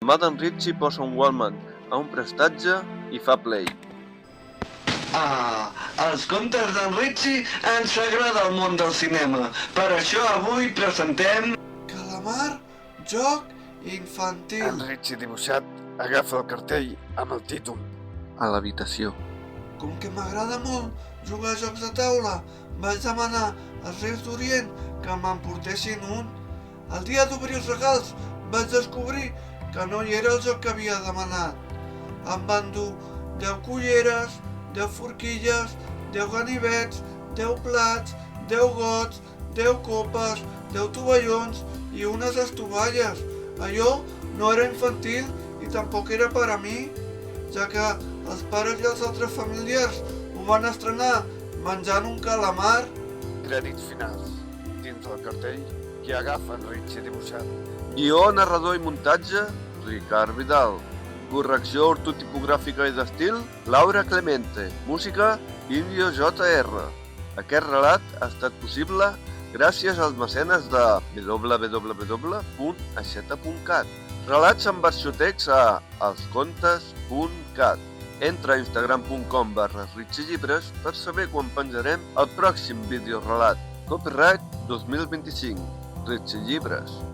Mà d'en Ritchie posa un Wallman a un prestatge i fa play. Els contes d'en Ritchie ens agrada el món del cinema. Per això avui presentem... Calamar, joc infantil. En Ritchie dibuixat agafa el cartell amb el títol. A l'habitació. Com que m'agrada molt jugar a jocs de taula, vaig demanar als Reis d'Orient que me'n portessin un. El dia d'obrir els regals vaig descobrir que no hi era el joc que havia demanat. Em van dur 10 culleres, 10 forquilles, 10 ganivets, 10 plats, 10 gots, 10 copes, 10 tovallons i unes estovalles. Allò no era infantil i tampoc era per a mi, ja que els pares i els altres familiars ho van estrenar menjant un calamar. Crèdits finals. Dins del cartell, qui agafa en Ritchie dibuixat. Guió, narrador i muntatge, Ricard Vidal. Correcció ortotipogràfica i d'estil, Laura Clemente. Música, Indio JR. Aquest relat ha estat possible gràcies als mecenes de www.aixeta.cat. Relats en versió text a elscontes.cat. Entra a instagram.com/ritchielibres per saber quan penjarem el pròxim videorelat. Copyright 2025. Ritchie Llibres.